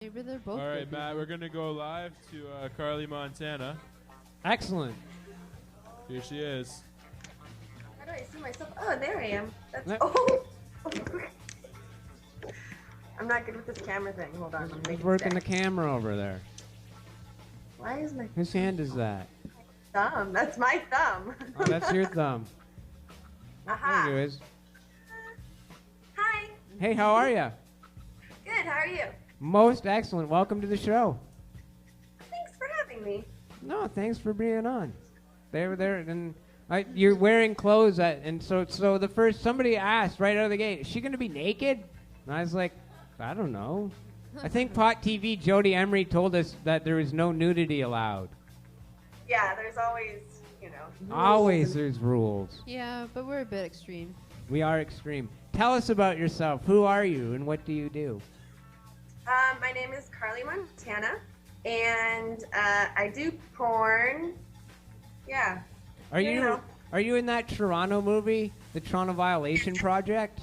Maybe they're both. All right, Matt, we're going to go live to Karlie Montana. Excellent. Here she is. How do I see myself? Oh, there I am. That's Yep. oh. I'm not good with this camera thing. Hold on. Who's working the camera over there? Why is my Whose hand is that? thumb? That's my thumb. Oh, that's your thumb. Aha. There it is. Hi. Hey, how are you? Good. How are you? Most excellent. Welcome to the show. Thanks for having me. No, thanks for being on. There, and you're wearing clothes and so the first somebody asked right out of the gate, is she going to be naked? And I was like, I don't know. I think Pot TV Jody Emery told us that there is no nudity allowed. Yeah, there's always, rules. Always there's rules. Yeah, but we're a bit extreme. We are extreme. Tell us about yourself. Who are you and what do you do? My name is Karlie Montana, and I do porn. Yeah. Are you in that Toronto movie, the Toronto Violation Project?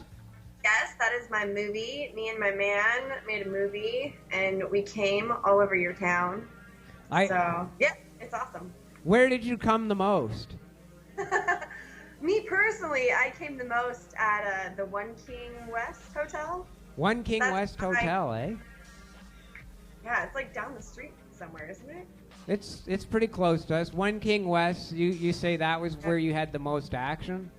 Yes, that is my movie. Me and my man made a movie, and we came all over your town. So, yeah, it's awesome. Where did you come the most? Me personally, I came the most at the One King West Hotel. One King That's West Hotel, eh? Yeah, it's like down the street somewhere, isn't it? It's pretty close to us. One King West, you say that was where you had the most action?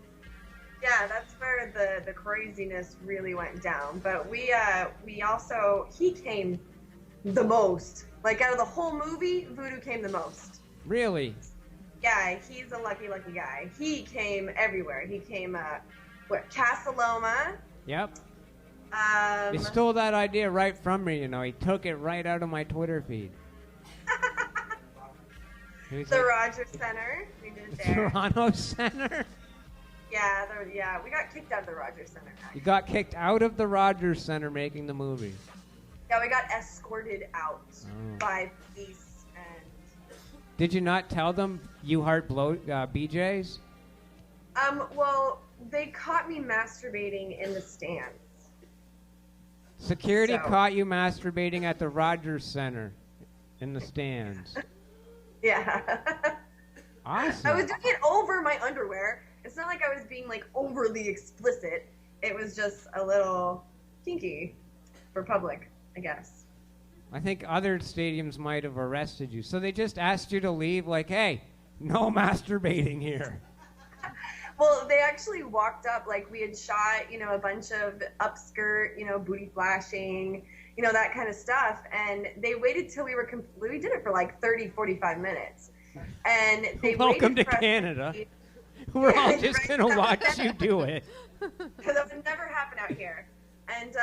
Yeah, that's where the craziness really went down. But we also, he came the most. Like out of the whole movie, Voodoo came the most. Really? Yeah, he's a lucky guy. He came everywhere. He came, Casa Loma. Yep. He stole that idea right from me, you know. He took it right out of my Twitter feed. The Rogers Center. We did it there. Toronto Center? Yeah, we got kicked out of the Rogers Center. You got kicked out of the Rogers Center making the movie. Yeah, we got escorted out by police. And Did you not tell them you heart BJs? Well, they caught me masturbating in the stands. Security caught you masturbating at the Rogers Center in the stands. Yeah. Awesome. I was doing it over my underwear. It's not like I was being like overly explicit. It was just a little kinky for public, I guess. I think other stadiums might have arrested you. So they just asked you to leave like, hey, no masturbating here. Well, they actually walked up, like we had shot, a bunch of upskirt, booty flashing, that kind of stuff. And they waited till we were we did it for like 30, 45 minutes. And they Welcome to waited for Canada. We're all just going to watch you do it. Because that would never happen out here. And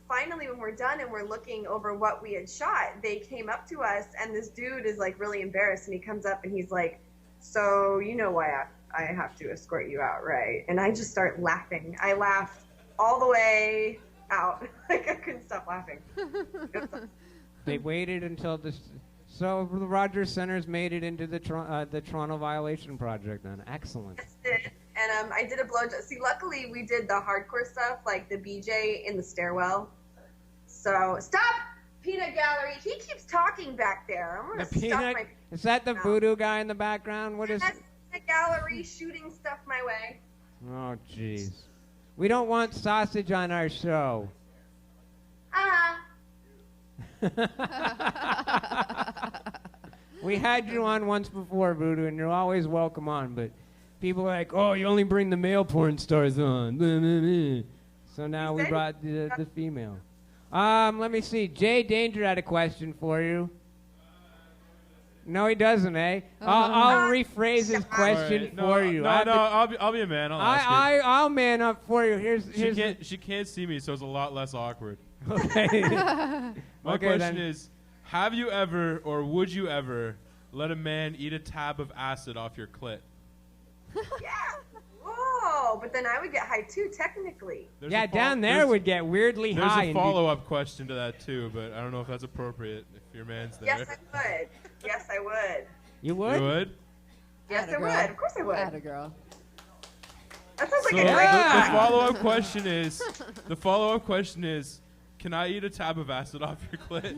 finally, when we're done and we're looking over what we had shot, they came up to us, and this dude is like really embarrassed, and he comes up and he's like, so you know why I have to escort you out, right? And I just start laughing. I laughed all the way out. Like I couldn't stop laughing. They waited until so the Rogers Center's made it into the Toronto Violation Project then. Excellent. And I did a blowjob. See, luckily we did the hardcore stuff, like the BJ in the stairwell. So stop, Peanut Gallery. He keeps talking back there. I'm gonna stuff my. Is that the voodoo guy in the background? What is? That's Peanut Gallery shooting stuff my way. Oh, jeez. We don't want sausage on our show. We had you on once before, Voodoo, and you're always welcome on, but people are like, oh, you only bring the male porn stars on. So now we brought the female. Let me see. Jay Danger had a question for you. No, he doesn't, eh? I'll rephrase his question for you. No, I'll be a man. I'll man up for you. She can't see me, so it's a lot less awkward. Okay. My question is, have you ever or would you ever let a man eat a tab of acid off your clit? Yeah. Whoa, but then I would get high too, technically. Down there would get weirdly high. There's a follow-up question to that too, but I don't know if that's appropriate if your man's there. Yes, I would. Yes, I would. You would? You would? Yes, I would. Of course I would. Atta girl. That sounds like so a great the follow-up question is, Can I eat a tab of acid off your clit?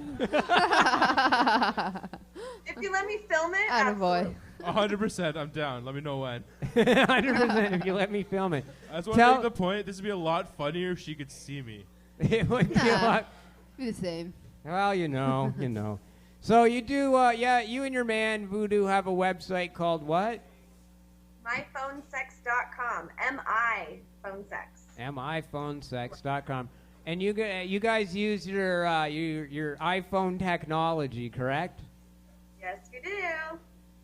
If you let me film it, Attaboy. absolutely. 100%. I'm down. Let me know when. 100% if you let me film it. I just want to make the point. This would be a lot funnier if she could see me. It would be a Nah. lot. Be the same. Well, you know. So you do, you and your man, Voodoo, have a website called what? myphonesex.com. M-I-phone-sex. MIPhonesex.com. And you guys use your iPhone technology, correct? Yes, we do.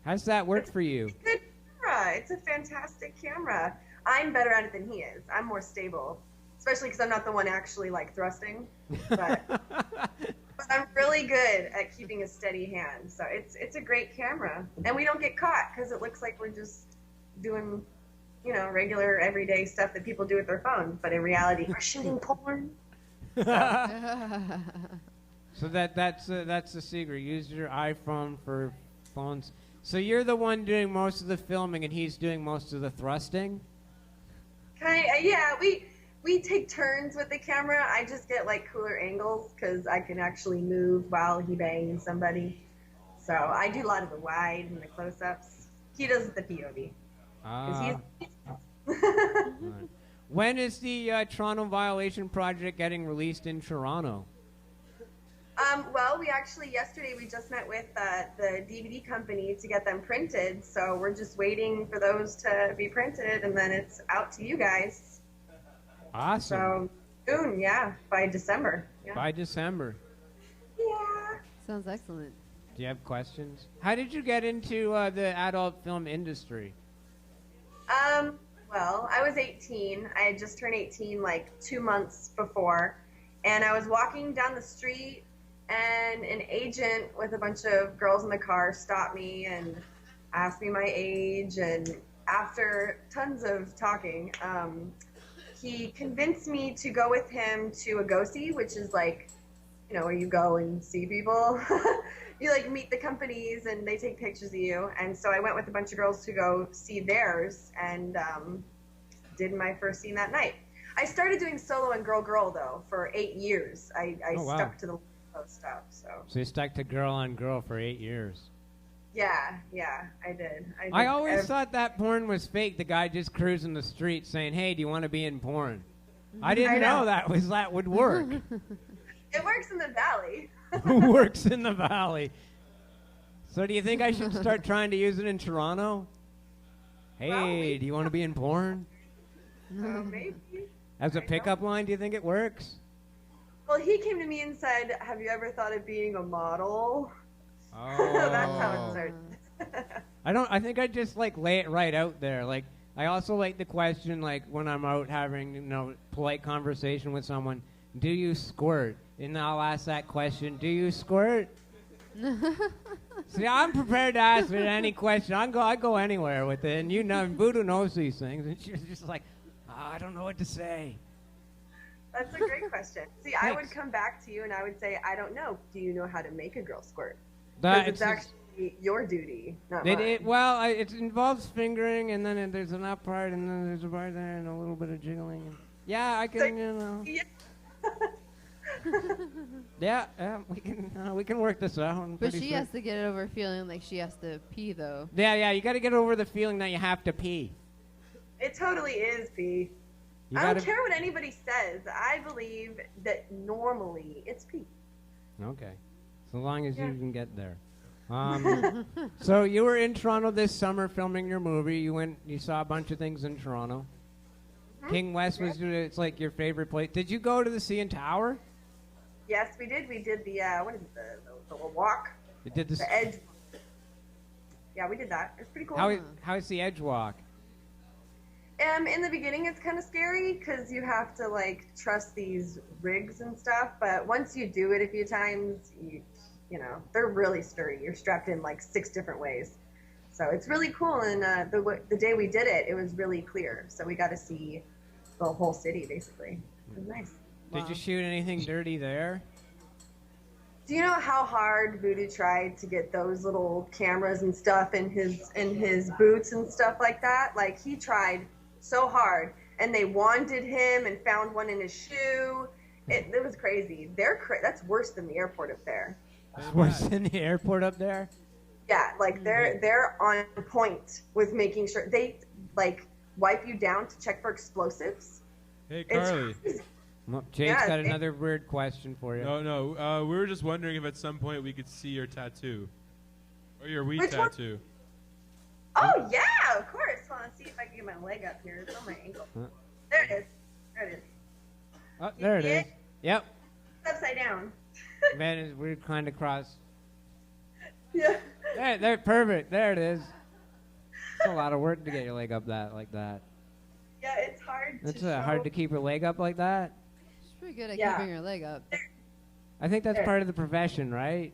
How's that work for you? It's a good camera. It's a fantastic camera. I'm better at it than he is. I'm more stable, especially because I'm not the one actually like thrusting. But I'm really good at keeping a steady hand. So it's a great camera, and we don't get caught because it looks like we're just doing, regular everyday stuff that people do with their phone. But in reality, we're shooting porn. So that's the secret. Use your iPhone for phones. So you're the one doing most of the filming, and he's doing most of the thrusting. Yeah. We take turns with the camera. I just get like cooler angles because I can actually move while he bangs somebody. So I do a lot of the wide and the close-ups. He does the POV. Right. When is the Toronto Violation Project getting released in Toronto? Well, yesterday we just met with the DVD company to get them printed, so we're just waiting for those to be printed, and then it's out to you guys. Awesome. So soon, yeah, by December. Yeah. By December. Yeah. Sounds excellent. Do you have questions? How did you get into the adult film industry? Well, I was 18. I had just turned 18 like 2 months before, and I was walking down the street, and an agent with a bunch of girls in the car stopped me and asked me my age, and after tons of talking, he convinced me to go with him to a go-see, which is like, where you go and see people. You like meet the companies and they take pictures of you. And so I went with a bunch of girls to go see theirs and did my first scene that night. I started doing solo and girl though for 8 years. I stuck to the stuff. So you stuck to girl on girl for 8 years. Yeah, I did. I always thought that porn was fake. The guy just cruising the street saying, "Hey, do you want to be in porn?" I didn't know that would work. It works in the valley. Works in the valley. So do you think I should start trying to use it in Toronto? Hey, do you want to be in porn? Maybe. As a pickup line, do you think it works? Well, he came to me and said, "Have you ever thought of being a model?" Oh. That's how it started. I think I just like lay it right out there. Like I also like the question, like when I'm out having polite conversation with someone, do you squirt? And I'll ask that question, do you squirt? See, I'm prepared to answer any question. I go anywhere with it, and Voodoo knows these things, and she's just like, I don't know what to say. That's a great question. See, I would come back to you and I would say, I don't know. Do you know how to make a girl squirt? Because it's actually your duty, not mine. It involves fingering, and then there's an up part, and then there's a part there, and a little bit of jiggling. And yeah, I can, Yeah. yeah, we can work this out. But she has to get over feeling like she has to pee, though. Yeah, you got to get over the feeling that you have to pee. It totally is pee. I don't care what anybody says. I believe that normally it's pee. Okay. So long as you can get there. So you were in Toronto this summer filming your movie. You saw a bunch of things in Toronto. Mm-hmm. King West it's like your favorite place. Did you go to the CN Tower? Yes, we did. We did the the walk. You did the edge. Yeah, we did that. It's pretty cool. How is the edge walk? In the beginning, it's kind of scary because you have to like trust these rigs and stuff. But once you do it a few times, they're really sturdy. You're strapped in like 6 different ways, so it's really cool. And the day we did it, it was really clear, so we got to see the whole city basically. It was nice. Did you shoot anything dirty there? Do you know how hard Voodoo tried to get those little cameras and stuff in his boots and stuff like that? Like he tried so hard, and they wanted him and found one in his shoe, It was crazy. That's worse than the airport up there. It's worse than the airport up there? Yeah, like they're on point with making sure they like wipe you down to check for explosives. Hey, Karlie. Jake's got another weird question for you. No. We were just wondering if at some point we could see your tattoo. Or your weed tattoo. Oh, yeah, of course. Hold on, see if I can get my leg up here. It's on my ankle. There it is. There it is. Oh, there it is. Yep. It's upside down. Man, we're kind of cross. Yeah. There, perfect. There it is. It's a lot of work to get your leg up like that. Yeah, it's hard It's to hard to keep your leg up like that. She's pretty good at keeping her leg up. I think that's part of the profession, right?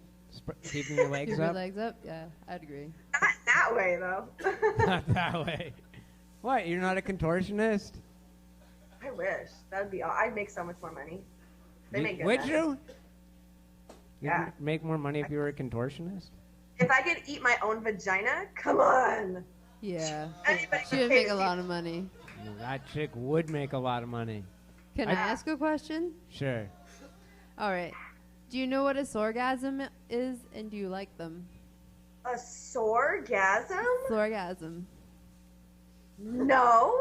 Keeping your legs Keep up. your legs up? Yeah, I'd agree. Not that way, though. Not that way. What? You're not a contortionist? I wish. That would be all. I'd make so much more money. They make good Would money. you? Yeah. You'd make more money if you were a contortionist? If I could eat my own vagina, come on. Yeah. Anybody She would make a lot of money. Well, that chick would make a lot of money. Can I ask a question? Sure. All right. Do you know what a sorgasm is, and do you like them? A sorgasm? Sorgasm. No.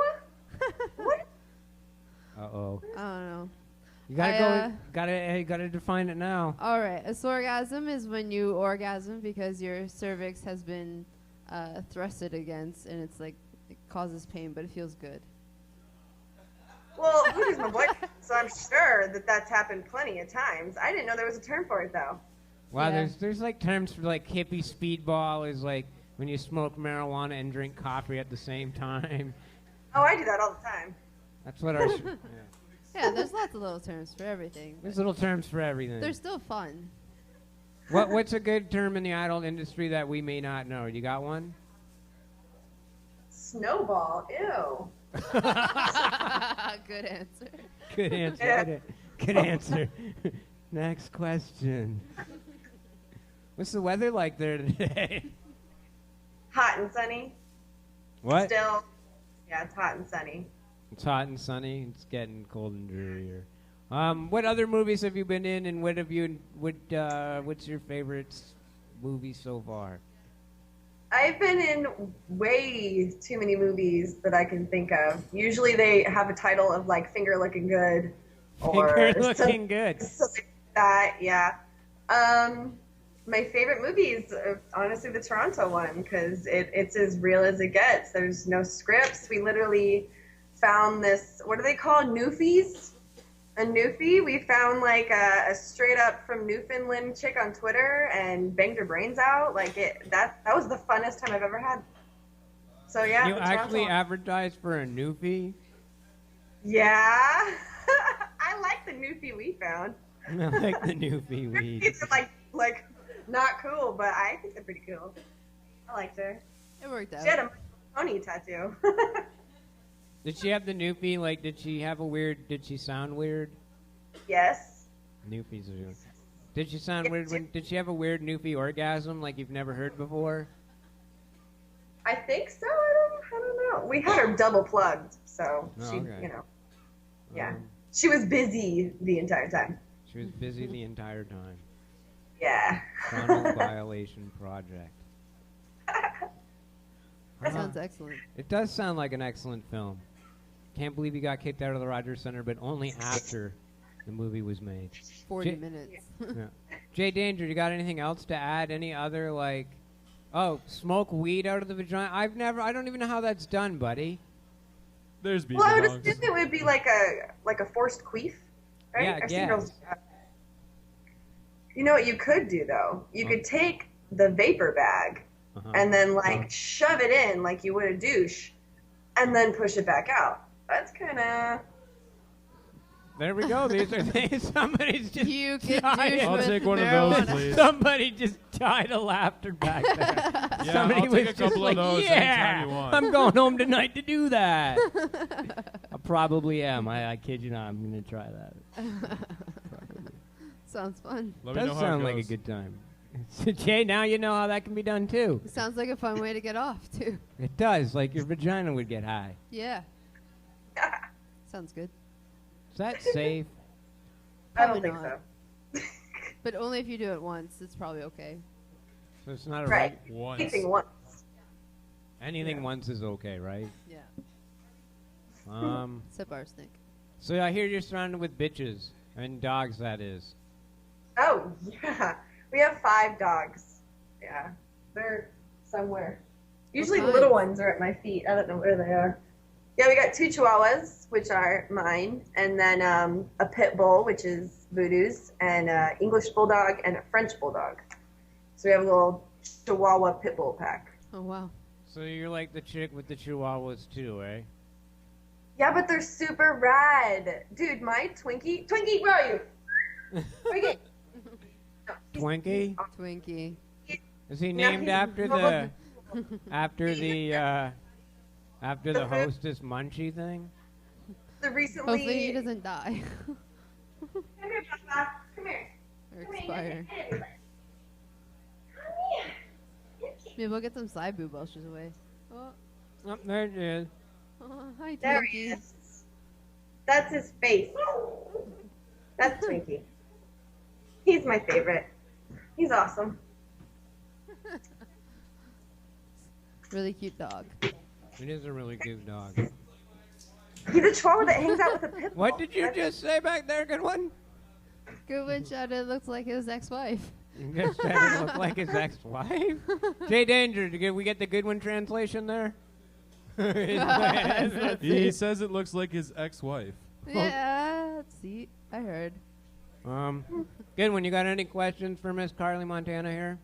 What? Uh-oh. I don't know. You gotta gotta define it now. All right. A sorgasm is when you orgasm because your cervix has been thrusted against, and it's like it causes pain, but it feels good. Well, Voodoo's my boyfriend, so I'm sure that that's happened plenty of times. I didn't know there was a term for it, though. Wow, Yeah. there's like terms for like hippie speedball is like when you smoke marijuana and drink coffee at the same time. Oh, I do that all the time. That's what our Yeah, there's lots of little terms for everything. There's little terms for everything. They're still fun. What's a good term in the idol industry that we may not know? You got one? Snowball. Ew. Good answer. Good answer. Yeah. Good answer. Next question. What's the weather like there today? Hot and sunny. What? Still. Yeah, it's hot and sunny. It's hot and sunny. It's getting cold and drearier. What other movies have you been in, and what's your favorite movie so far? I've been in way too many movies that I can think of. Usually they have a title of like Finger Looking Good or Finger Looking Good. something like that, yeah. My favorite movie is honestly the Toronto one because it's as real as it gets. There's no scripts. We literally found this, what do they call newfies? A newfie. We found like a straight up from Newfoundland chick on Twitter and banged her brains out. Like that was the funnest time I've ever had. So yeah. You actually advertised for a newfie? Yeah. I like the newfie we found. I like the newfie we. It's like not cool, but I think they're pretty cool. I liked her. It worked out. She had a pony tattoo. Did she have the newfie? Like, did she sound weird? Yes. Newfies are weird. Did she sound weird? Did she have a weird newfie orgasm like you've never heard before? I think so. I don't know. We had her double plugged, so Oh, she, okay. yeah. She was busy the entire time. She was busy the entire time. Yeah. Frontal Violation Project. That sounds excellent. It does sound like an excellent film. Can't believe he got kicked out of the Rogers Center, but only after the movie was made. 40 minutes. Yeah. Jay Danger, you got anything else to add? Any other smoke weed out of the vagina? I don't even know how that's done, buddy. There's Well, I would Bongs. assume it would be like a forced queef, right? Yeah, I've seen yes. girls do that. You know what you could do though? You could take the vapor bag and then shove it in like you would a douche, and then push it back out. That's kind of. There we go. These are things. Somebody's just. You can died. douche I'll with take one of those, marijuana. please. Somebody just died of laughter back there. Yeah, Somebody I'll take was a just couple like, of those yeah, anytime you want. I'm going home tonight to do that. I probably am. I kid you not. I'm going to try that. Sounds fun. Let me know Does how it sound like a goes. good time. So, Jay, now you know how that can be done, too. Sounds like a fun way to get off, too. It does. Like your vagina would get high. Yeah. Sounds good. Is that safe? I don't Probably think not. so. But only if you do it once, it's probably okay. So it's not a Right. Once. Anything once. anything once is okay, right? Yeah. Except arsenic. So I hear you're surrounded with bitches and dogs. That is. Oh, yeah. We have 5 dogs. Yeah. They're somewhere. Usually the kinds? little ones are at my feet. I don't know where they are. Yeah, we got 2 Chihuahuas, which are mine, and then a Pit Bull, which is Voodoo's, and an English Bulldog and a French Bulldog. So we have a little Chihuahua Pit Bull pack. Oh, wow. So you're like the chick with the chihuahuas too, eh? Yeah, but they're super rad. Dude, my Twinkie... Twinkie, where are you? Twinkie! No, Twinkie? Twinkie. Is he No, named he's after probably- after the hostess Munchie thing? The recently... Hopefully he doesn't die Come here, Papa. Come here. or Come here. expire. Come here. Maybe we'll get some side boob while she's away. Oh, Oh, there it is. hi, There he Twinkie. is. That's his face. That's Twinkie. He's my favorite. He's awesome. Really cute dog. It is a really cute dog. He's a chihuahua that hangs out with a pit bull. What did you just say back there, good one? Goodwin said it looks like his ex-wife. You just said it looked like his ex-wife? Jay Danger, did we get the good one translation there? He says it looks like his ex-wife. Yeah, see, I heard. Good one. You got any questions for Miss Karlie Montana here?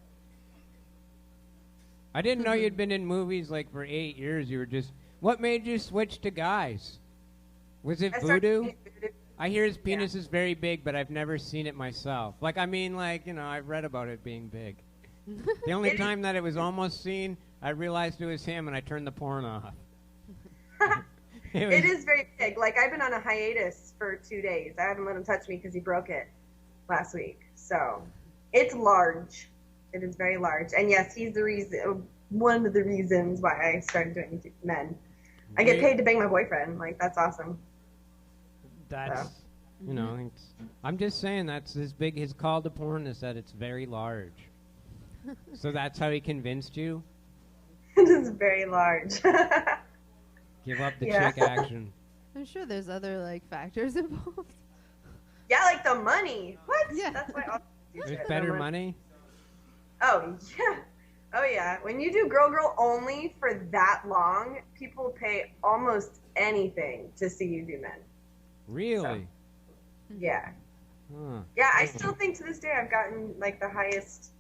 I didn't know you'd been in movies like for 8 years. You were just. What made you switch to guys? Was it I started voodoo? doing voodoo. I hear his penis is very big, but I've never seen it myself. Like, I mean, like, you know, I've read about it being big. The only time that it was almost seen, I realized it was him, and I turned the porn off. It is very big. Like, I've been on a hiatus for 2 days. I haven't let him touch me because he broke it last week. So, it's large. It is very large. And yes, he's the reason, one of the reasons why I started doing men. I get paid to bang my boyfriend. Like, that's awesome. That's, you know, I'm just saying that's his call to porn is that it's very large. So that's how he convinced you? It is very large. Give up the Yeah. chick action. I'm sure there's other like factors involved. Yeah, like the money. What? Yeah. That's why I'll do There's shit. better I'm like, money? Oh, yeah. Oh, yeah. When you do girl only for that long, people pay almost anything to see you do men. Really? Yeah. Huh. Yeah, I still think to this day I've gotten, like, the highest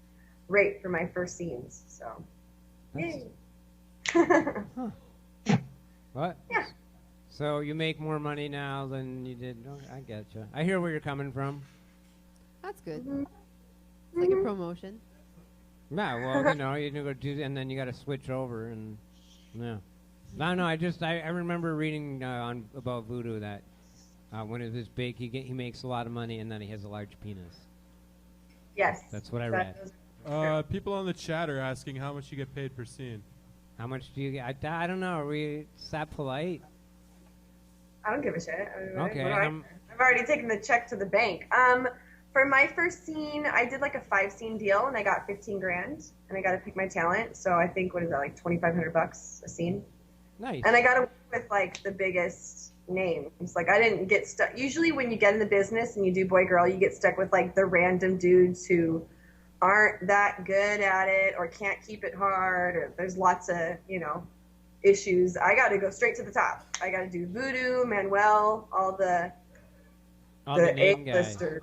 rate for my first scenes, so. That's- Yay. What? Yeah. So you make more money now than you did. Oh, I getcha. I hear where you're coming from. That's good. Mhm. It's like a promotion. Yeah, well, you know, you go do, and then you got to switch over, and yeah. No, I remember reading about voodoo that when it was big, he makes a lot of money, and then he has a large penis. Yes. That's what I That read. is- People on the chat are asking how much you get paid per scene. How much do you get? I don't know. Are we that polite? I don't give a shit. I mean, Okay, what do I've already taken the check to the bank. For my first scene, I did like a 5-scene deal, and I got 15 grand, and I got to pick my talent. So I think, what is that, like $2,500 a scene? Nice. And I got to work with like the biggest names. Like I didn't get stuck. Usually when you get in the business and you do boy girl, you get stuck with like the random dudes who aren't that good at it or can't keep it hard, or there's lots of, you know, issues. I got to go straight to the top. I got to do Voodoo, Manuel, all the name guys. A-listers.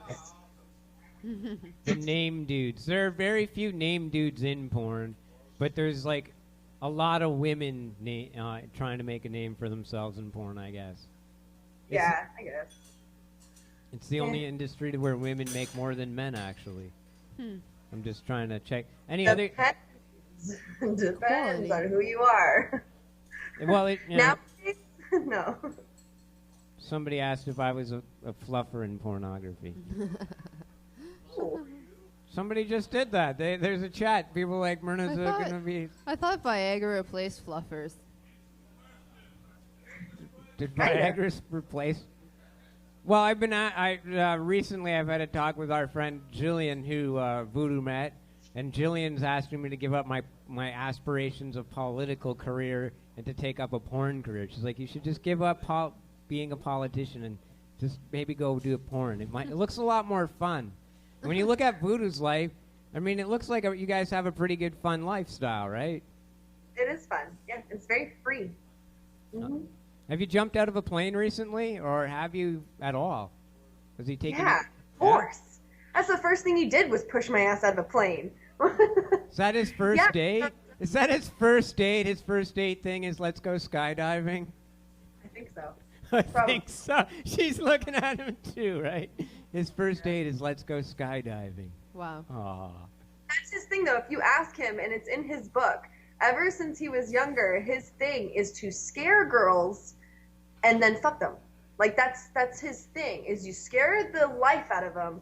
The name dudes. There are very few name dudes in porn, but there's like a lot of women trying to make a name for themselves in porn, I guess. Yeah, I guess. It's the only industry where women make more than men, actually. I'm just trying to check. Any other? Depends on who you are. Well, Nowadays, no. somebody asked if I was a fluffer in pornography. Somebody just did that. There's a chat. People like Myrna's going to be... I thought Viagra replaced fluffers. Did Viagra replace... Well, I've been recently I've had a talk with our friend Jillian, who Voodoo met, and Jillian's asking me to give up my aspirations of political career and to take up a porn career. She's like, you should just give up being a politician and just maybe go do a porn. It looks a lot more fun. And when you look at Voodoo's life, I mean, it looks like you guys have a pretty good fun lifestyle, right? It is fun. Yeah, it's very free. Mm-hmm. Have you jumped out of a plane recently, or have you at all? Was he taking? Yeah, of course. That's the first thing he did was push my ass out of a plane. Is that his first date? Is that his first date? His first date thing is let's go skydiving? I think so. I think so. She's looking at him too, right? His first date is let's go skydiving. Wow. Aww. That's his thing, though. If you ask him, and it's in his book, ever since he was younger, his thing is to scare girls and then fuck them. Like, that's his thing, is you scare the life out of them,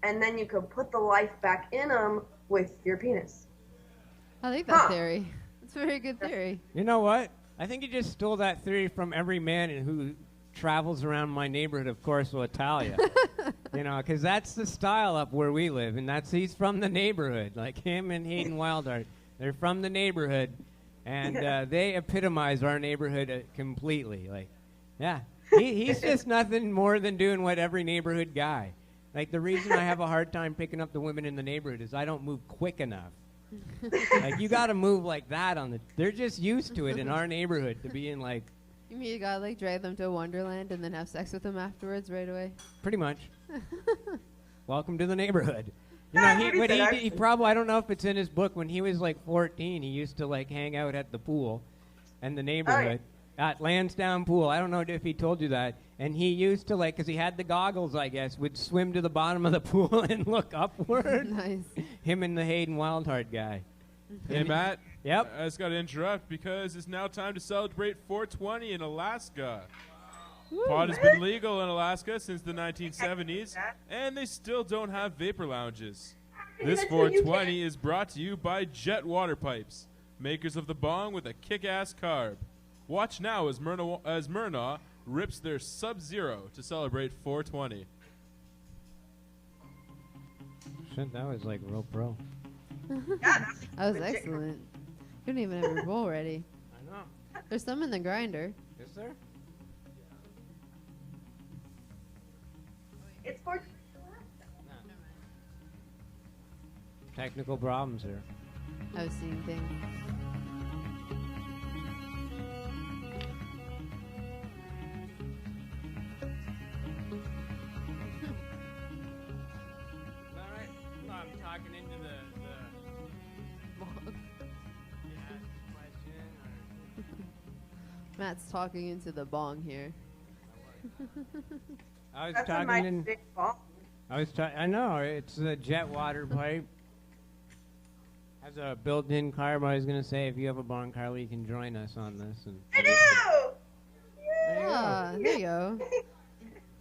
and then you can put the life back in them with your penis. I like that theory. It's a very good theory. You know what? I think you just stole that theory from every man who travels around my neighborhood of Corso Italia. You know, because that's the style up where we live, and he's from the neighborhood. Like him and Hayden Wildheart, they're from the neighborhood, and they epitomize our neighborhood completely. Like, yeah, he's just nothing more than doing what every neighborhood guy. Like, the reason I have a hard time picking up the women in the neighborhood is I don't move quick enough. Like, you got to move like that they're just used to it in our neighborhood to be in, like... You mean you got to, like, drag them to Wonderland and then have sex with them afterwards right away? Pretty much. Welcome to the neighborhood. You know, he probably, I don't know if it's in his book, when he was, like, 14, he used to, like, hang out at the pool in the neighborhood. At Lansdowne Pool. I don't know if he told you that. And he used to, like, because he had the goggles, I guess, would swim to the bottom of the pool and look upward. Nice. Him and the Hayden Wildheart guy. Hey, Matt. Yep. I just got to interrupt because it's now time to celebrate 420 in Alaska. Pot has been legal in Alaska since the 1970s, and they still don't have vapor lounges. This 420 is brought to you by Jet Water Pipes, makers of the bong with a kick-ass carb. Watch now as Mernahuana rips their Sub-Zero to celebrate 420. Shit, that was like real pro. That was excellent. You don't even have your bowl ready. I know. There's some in the grinder. Is there? It's for... Technical problems here. I was seeing things. I'm talking into the Matt's talking into the bong here. I was That's talking my in. big bong. I know it's a jet water pipe. Has a built-in carb. I was gonna say, if you have a bong, Karlie, you can join us on this. And I do! There you go.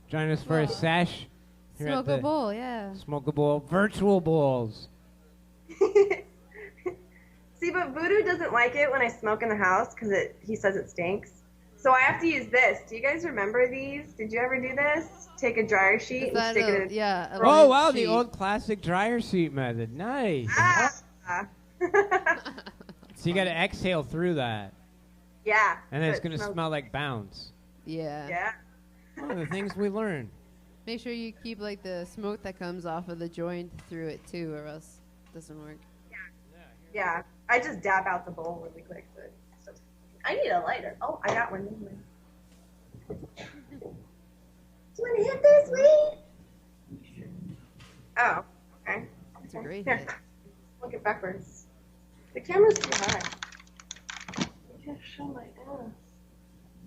join us for a sesh. Here at Smoke the a bowl, yeah. Smoke a bowl. Virtual bowls. See, but Voodoo doesn't like it when I smoke in the house because he says it stinks. So I have to use this. Do you guys remember these? Did you ever do this? Take a dryer sheet and stick it in. Yeah. Oh, wow, the old classic dryer sheet method. Nice. Ah. So you got to exhale through that. Yeah. And then it's going to smell like bounce. Yeah. Yeah. Oh, the things we learn. Make sure you keep like the smoke that comes off of the joint through it too, or else it doesn't work. Yeah. I just dab out the bowl really quick. But I need a lighter. Oh, I got one. Do you want to hit this weed? Oh, okay. It's a great Here. hit. Look it backwards. The camera's too high. I can't show my ass.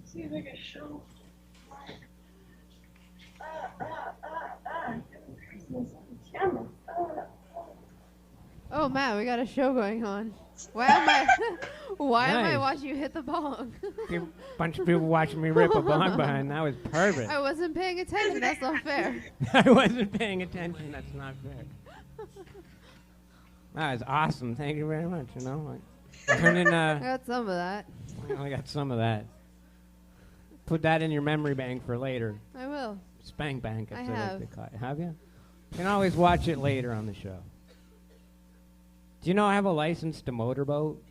See if I can show. Camera. Oh Matt, we got a show going on. Why am I Nice. watching you hit the bong? Bunch of people watching me rip a bong behind. That was perfect. I wasn't paying attention. That's not fair. I wasn't paying attention. That's not fair. That was awesome. Thank you very much. You know, turn in. I got some of that. I got some of that. Put that in your memory bank for later. I will. Spank Bank, I as they like have. to call it. Have you? You can always watch it later on the show. Do you know I have a license to motorboat?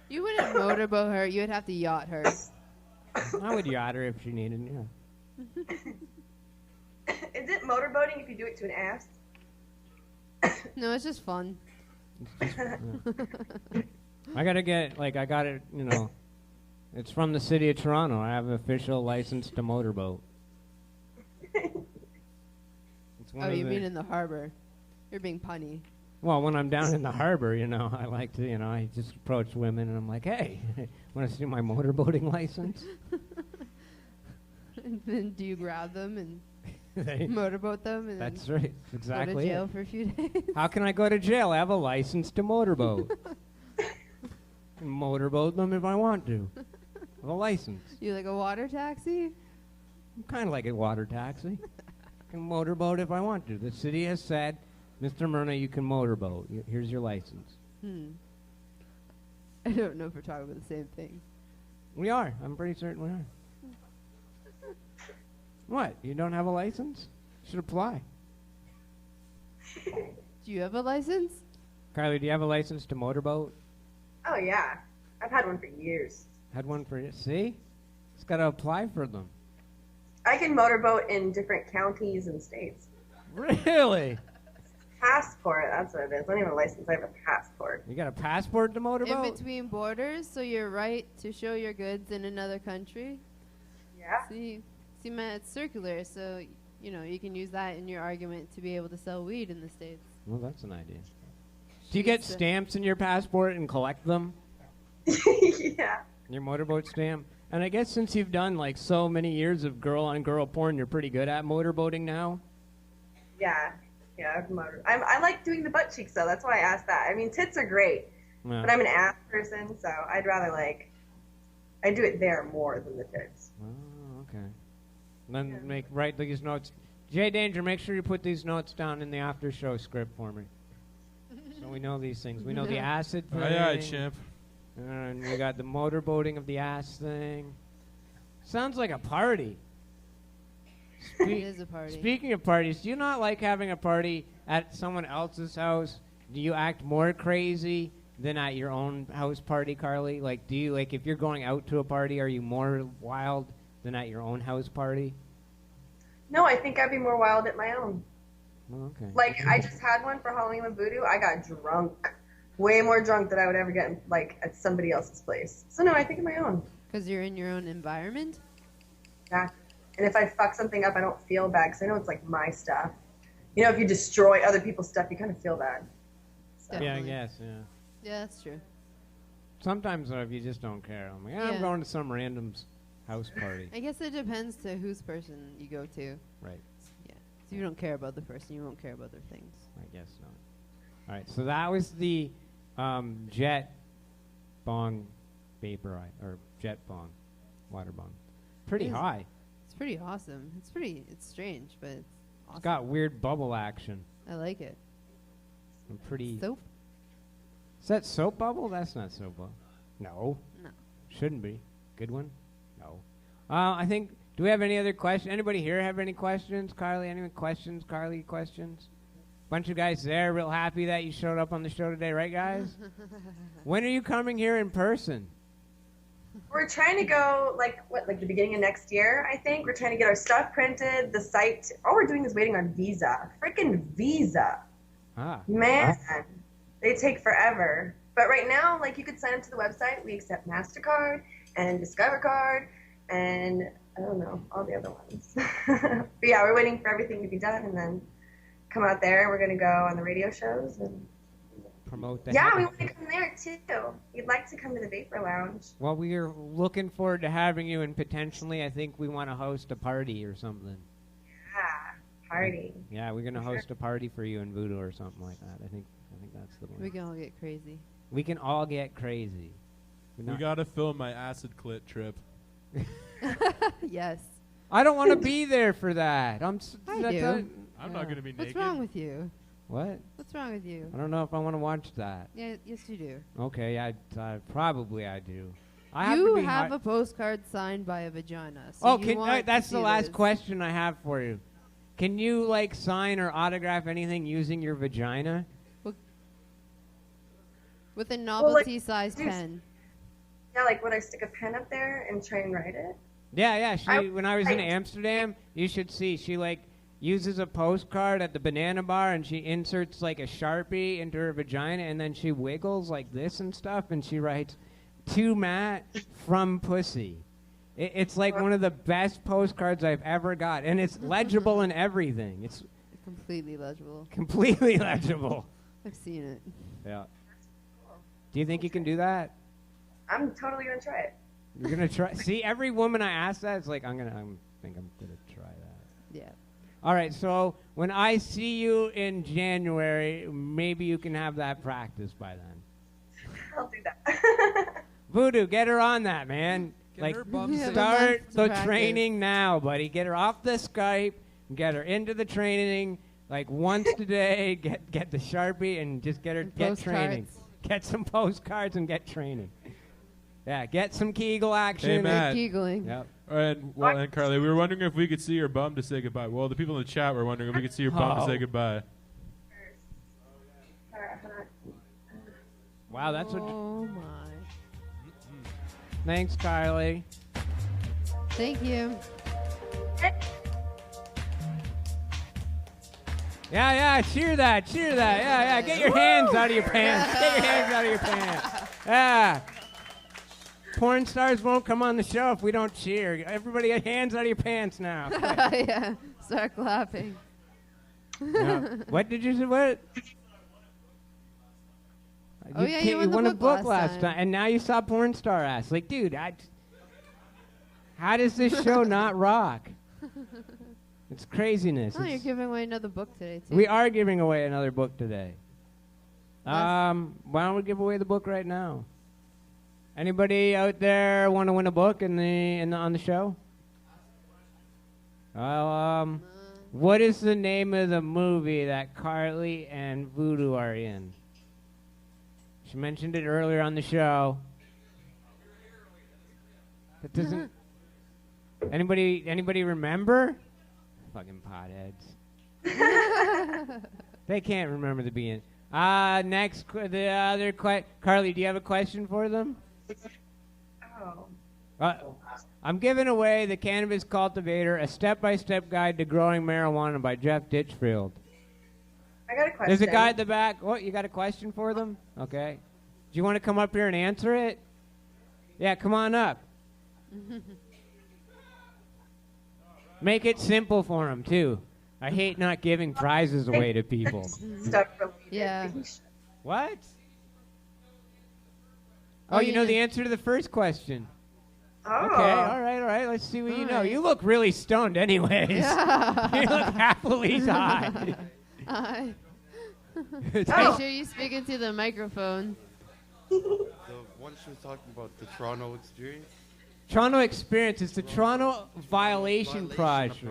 You wouldn't motorboat her. You would have to yacht her. I would yacht her if she needed, yeah. Is it motorboating if you do it to an ass? No, it's just fun. It's just, I gotta get, like, I got it, you know. It's from the city of Toronto. I have an official license to motorboat. It's one Oh, of you the- mean in the harbor? You're being punny. Well, when I'm down in the harbor, you know, I like to, you know, I just approach women and I'm like, hey, want to see my motorboating license? And then do you grab them and They- motorboat them and That's then right. go Exactly. to jail it. for a few days? How can I go to jail? I have a license to motorboat. Can motorboat them if I want to. I have a license. You like a water taxi? I'm kind of like a water taxi. I can motorboat if I want to. The city has said, Mr. Myrna, you can motorboat. Here's your license. I don't know if we're talking about the same thing. We are. I'm pretty certain we are. What? You don't have a license? You should apply. Do you have a license? Karlie, do you have a license to motorboat? Oh yeah, I've had one for years. Had one for you. See? Just got to apply for them. I can motorboat in different counties and states. Really? Passport, that's what it is. I don't even have a license, I have a passport. You got a passport to In motorboat? between borders, so you're right to show your goods in another country. Yeah. See, man, it's circular, so you know you can use that in your argument to be able to sell weed in the States. Well, that's an idea. Do you get stamps in your passport and collect them? Yeah. Your motorboat stamp? And I guess since you've done like so many years of girl-on-girl porn, you're pretty good at motorboating now? Yeah. Yeah, I like doing the butt cheeks though. That's why I asked that. I mean, tits are great, Yeah. but I'm an ass person, so I'd rather I do it there more than the tits. Oh, okay. Then write these notes. Jay Danger, make sure you put these notes down in the after show script for me. So we know these things. We know the acid thing. Aye, aye, champ. And we got the motorboating of the ass thing. Sounds like a party. It is a party. Speaking of parties, do you not like having a party at someone else's house? Do you act more crazy than at your own house party, Karlie? Like, do you, like, if you're going out to a party, are you more wild than at your own house party? No, I think I'd be more wild at my own. Oh, okay. Like, I just had one for Halloween with Voodoo. I got drunk. Way more drunk than I would ever get, at somebody else's place. So, no, I think of my own. Because you're in your own environment? Yeah. And if I fuck something up, I don't feel bad because I know it's, my stuff. You know, if you destroy other people's stuff, you kind of feel bad. So. Yeah, I Definitely. guess, yeah. Yeah, that's true. Sometimes, though, if you just don't care, I'm like, Yeah. I'm going to some random's house party. I guess it depends to whose person you go to. Right. Yeah. So you don't care about the person, you won't care about their things. I guess not. All right, so that was the jet bong vapor or jet bong, water bong. Pretty It is. high. It's pretty awesome. It's strange, but it's awesome. It's got weird bubble action. I like it. And pretty. Soap? Is that soap bubble? That's not soap bubble. No. No. Shouldn't be. Good one? No. I think. Do we have any other questions? Anybody here have any questions? Karlie, any questions? Karlie, questions? Bunch of guys there, real happy that you showed up on the show today, right, guys? When are you coming here in person? We're trying to go, the beginning of next year, I think. We're trying to get our stuff printed, the site. All we're doing is waiting on Visa. Freaking Visa. Ah. Man, they take forever. But right now, you could sign up to the website. We accept MasterCard and Discover Card and, I don't know, all the other ones. But yeah, we're waiting for everything to be done and then come out there. We're going to go on the radio shows and Promote the yeah, we want to come there too. We'd like to come to the Vapor Lounge. Well, we are looking forward to having you, and potentially, I think we want to host a party or something. Yeah, party. Yeah, we're gonna host a party for you in Voodoo or something like that. I think that's the one. We can all get crazy. We can all get crazy. We gotta film my acid clit trip. Yes. I don't want to be there for that. I do. I'm not gonna be What's naked. wrong with you? What? What's wrong with you? I don't know if I want to watch that. Yeah, yes you do. Okay, I probably I do. You have a postcard signed by a vagina. So that's the last question I have for you. Can you like sign or autograph anything using your vagina? With a novelty-sized pen. Yeah, like would I stick a pen up there and try and write it? Yeah. When I was in Amsterdam, you should see. She like uses a postcard at the banana bar and she inserts like a Sharpie into her vagina and then she wiggles like this and stuff and she writes, "To Matt from Pussy." It's like one of the best postcards I've ever got, and it's legible and everything. It's completely legible. Completely legible. I've seen it. Yeah. Do you think you can do that? I'm totally gonna try it. You're gonna try. See, every woman I ask that, it's like I think I'm gonna try that. Yeah. All right. So when I see you in January, maybe you can have that practice by then. I'll do that. Voodoo, get her on that, man. Like, start the training now, buddy. Get her off the Skype, and get her into the training, like once a day. Get the Sharpie and just get her get training. Get some postcards and get training. Yeah, get some Kegel action. Hey, Matt. Kegling. Yep. And Karlie, we were wondering if we could see your bum to say goodbye. Well, the people in the chat were wondering if we could see your bum to say goodbye. Wow, that's what. Oh my. Thanks, Karlie. Thank you. Yeah, cheer that. Yeah, get your hands out of your pants. Get your hands out of your pants. Yeah. Porn stars won't come on the show if we don't cheer. Everybody get hands out of your pants now. Yeah, start clapping. No. What did you say? What? You won a book last time. And now you saw porn star ass. Like, dude, how does this show not rock? It's craziness. Oh, you're giving away another book today, too. We are giving away another book today. Why don't we give away the book right now? Anybody out there want to win a book on the show? Well, what is the name of the movie that Karlie and Voodoo are in? She mentioned it earlier on the show. That doesn't. Anybody remember? Fucking potheads. They can't remember the beginning. Next, the other Karlie, do you have a question for them? Oh. I'm giving away The Cannabis Cultivator, a step-by-step guide to growing marijuana by Jeff Ditchfield. I got a question. There's a guy at the back. What, you got a question for them? Okay. Do you want to come up here and answer it? Yeah, come on up. Make it simple for them, too. I hate not giving prizes away to people. Yeah. What? Oh, you know the answer to the first question. Oh. Okay, all right. Let's see what you know. You look really stoned anyways. Yeah. You look happily high. Make sure you speak into the microphone. The one she was talking about, the Toronto experience? Toronto Experience is the Toronto Violation Project.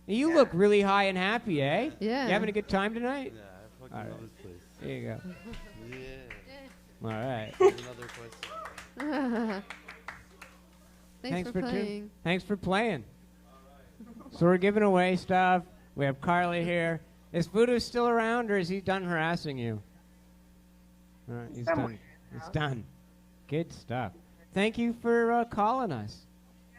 You look really high and happy, eh? Yeah. You having a good time tonight? Yeah, I fucking love this place. There you go. Yeah. All right. Another question. Thanks for playing. Thanks for playing. So we're giving away stuff. We have Karlie here. Is Voodoo still around, or is he done harassing you? All right, he's done. It's done. Good stuff. Thank you for calling us.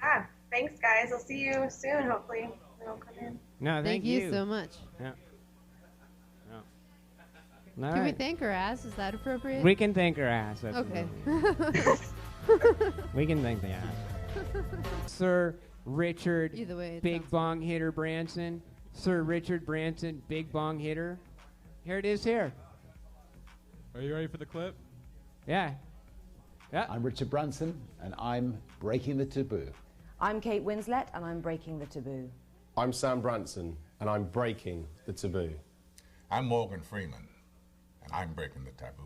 Yeah. Thanks, guys. I'll see you soon, hopefully. I'll come in. No, Thank you so much. Yeah. Can we thank her ass? Is that appropriate? We can thank her ass. Okay. We can thank the ass. Sir Richard, Either way, Big Bong Hitter Branson. Sir Richard Branson, Big Bong Hitter. Here it is here. Are you ready for the clip? Yeah. Yeah. I'm Richard Branson, and I'm breaking the taboo. I'm Kate Winslet, and I'm breaking the taboo. I'm Sam Branson, and I'm breaking the taboo. I'm Morgan Freeman, and I'm breaking the taboo.